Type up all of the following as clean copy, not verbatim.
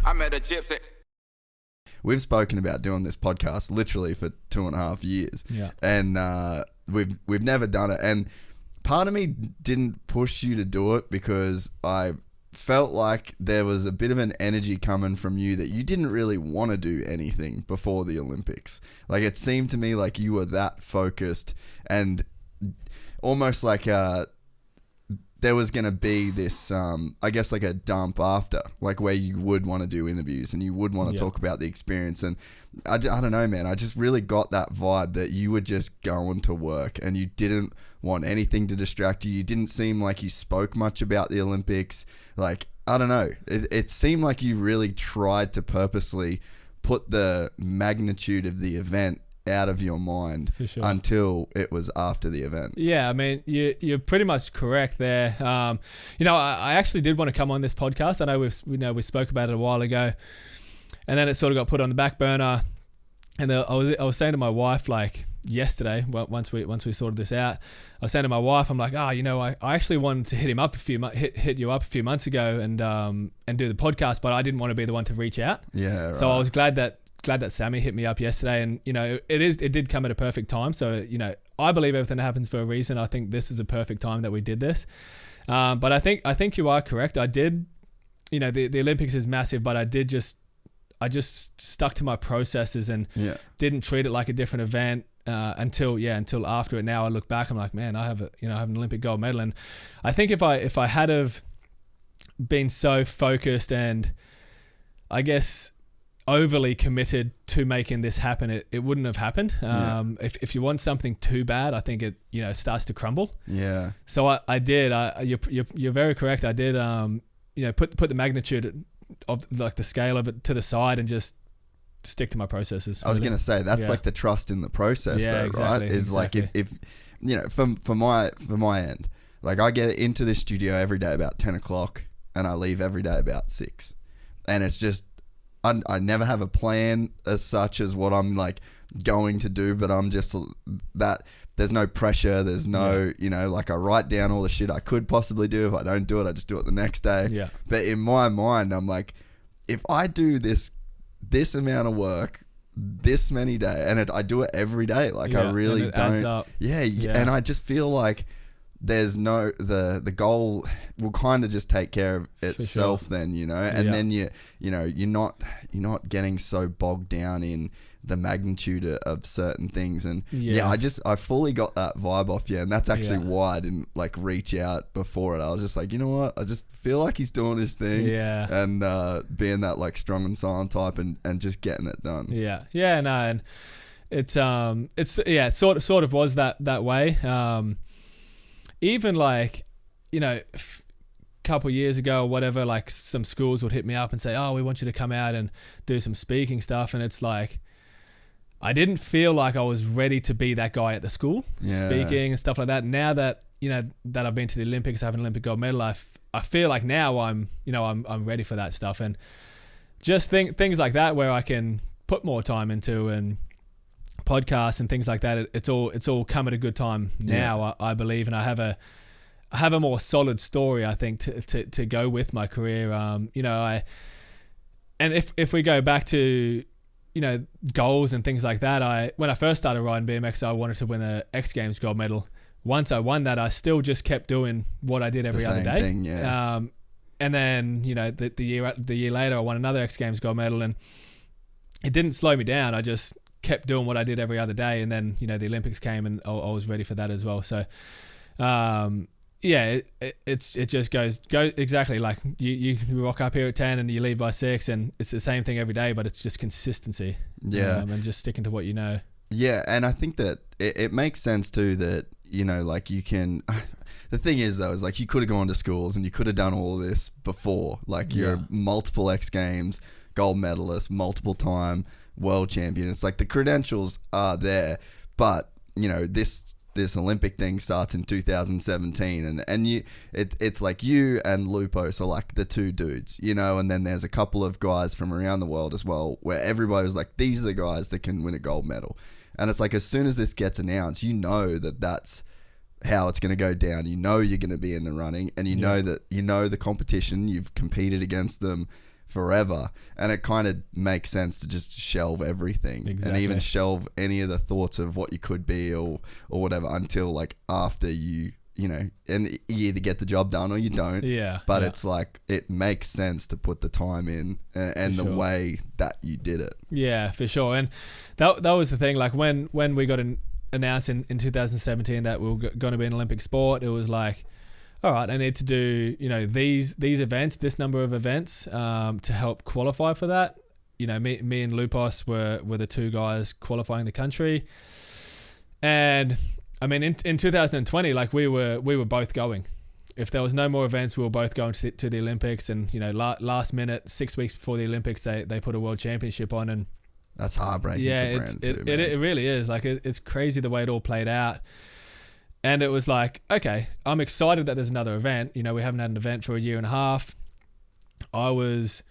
I met a gypsy. We've spoken about doing this podcast literally for 2.5 years. Yeah. And we've never done it. And part of me didn't push you to do it because I felt like there was a bit of an energy coming from you that you didn't really want to do anything before the Olympics. Like, it seemed to me like you were that focused and almost like there was going to be this, I guess, like a dump after, like where you would want to do interviews and you would want to talk about the experience. And I don't know, man, I just really got that vibe that you were just going to work and you didn't want anything to distract you. You didn't seem like you spoke much about the Olympics. Like, I don't know. It seemed like you really tried to purposely put the magnitude of the event out of your mind until it was after the event. Yeah, I mean, you're pretty much correct there. I actually did want to come on this podcast. I know we spoke about it a while ago, and then it sort of got put on the back burner. And I was saying to my wife, like, yesterday, once we sorted this out, I was saying to my wife, I'm like, I actually wanted to hit you up a few months ago and do the podcast, but I didn't want to be the one to reach out. Yeah. Right. So I was glad that Sammy hit me up yesterday, and it did come at a perfect time. So I believe everything happens for a reason. I think this is a perfect time that we did this. But I think you are correct. I did, the Olympics is massive, but I just stuck to my processes and didn't treat it like a different event until after it. Now I look back, I'm like, man, I have an Olympic gold medal, and I think if I had have been so focused and I guess overly committed to making this happen, it wouldn't have happened. If you want something too bad, I think it starts to crumble. Yeah. So I did. You're very correct. I did. Put the magnitude of like the scale of it to the side and just stick to my processes. I was going to say that's like the trust in the process, though, exactly, right? Is exactly. Like if for my end, like I get into this studio every day about 10 o'clock and I leave every day about 6, and it's just. I never have a plan as such as what I'm like going to do, but I'm just that there's no pressure. There's no, like I write down all the shit I could possibly do. If I don't do it, I just do it the next day. Yeah. But in my mind, I'm like, if I do this amount of work, this many days, and I do it every day, like I really don't. Adds up. Yeah. And I just feel like there's no the goal will kind of just take care of itself then, and then you're not getting so bogged down in the magnitude of certain things. And I fully got that vibe off you, and that's actually why I didn't like reach out before it. I was just like, you know what, I just feel like he's doing his thing, and being that like strong and silent type and just getting it done. And it's sort of was that way. Even like, couple years ago or whatever, like some schools would hit me up and say, oh, we want you to come out and do some speaking stuff. And it's like, I didn't feel like I was ready to be that guy at the school speaking and stuff like that. Now that, that I've been to the Olympics, I have an Olympic gold medal, I feel like now I'm ready for that stuff. And just things like that where I can put more time into, and podcasts and things like that, it's all come at a good time now. I believe, and I have a more solid story, I think, to go with my career. And if we go back to goals and things like that, when I first started riding BMX, I wanted to win a X Games gold medal. Once I won that, I still just kept doing what I did every other day. Thing, and then the year later, I won another X Games gold medal, and it didn't slow me down. I just kept doing what I did every other day, and then the Olympics came, and I was ready for that as well. So it just goes exactly like you rock up here at 10 and you leave by 6, and it's the same thing every day, but it's just consistency, and just sticking to what you know. And I think that it makes sense too that like you can the thing is though, is like you could have gone to schools and you could have done all of this before, like you're multiple X Games gold medalist, multiple time world champion. It's like the credentials are there, but this Olympic thing starts in 2017, and it's like you and Lupos are like the two dudes, and then there's a couple of guys from around the world as well, where everybody was like, these are the guys that can win a gold medal. And it's like, as soon as this gets announced, that's how it's going to go down. You're going to be in the running, and know that the competition, you've competed against them forever, and it kind of makes sense to just shelve everything and even shelve any of the thoughts of what you could be or whatever until like after you know, and you either get the job done or you don't. But it's like it makes sense to put the time in and the way that you did it. Yeah, for sure. And that was the thing. Like when we got announced in 2017 that we were going to be an Olympic sport, it was like, all right, I need to do, you know, these events, this number of events to help qualify for that. You know, me and Lupos were the two guys qualifying the country. And I mean, in 2020, like we were both going. If there was no more events, we were both going to the Olympics. And, you know, last minute, 6 weeks before the Olympics, they put a world championship on. And that's heartbreaking for Brandon too, man. It really is. Like it's crazy the way it all played out. And it was like, okay, I'm excited that there's another event. You know, we haven't had an event for a year and a half. I was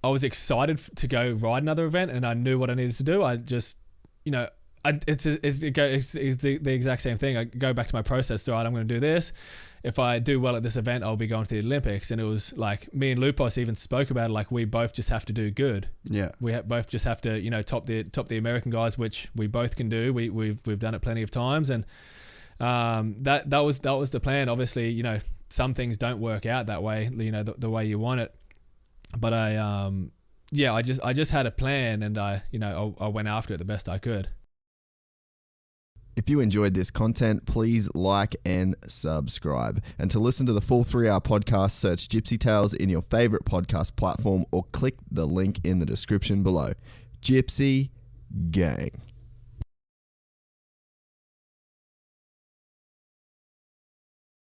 excited to go ride another event, and I knew what I needed to do. I just, you know, it's the exact same thing. I go back to my process. All right, I'm going to do this. If I do well at this event, I'll be going to the Olympics. And it was like me and Lupos even spoke about it. Like we both just have to do good. Yeah, we both just have to, you know, top the American guys, which we both can do. We've done it plenty of times, and that was the plan. Obviously, you know, some things don't work out that way, you know, the way you want it. But I just had a plan, and I went after it the best I could. If you enjoyed this content, please like and subscribe. And to listen to the full 3-hour podcast, search Gypsy Tales in your favorite podcast platform or click the link in the description below. Gypsy Gang.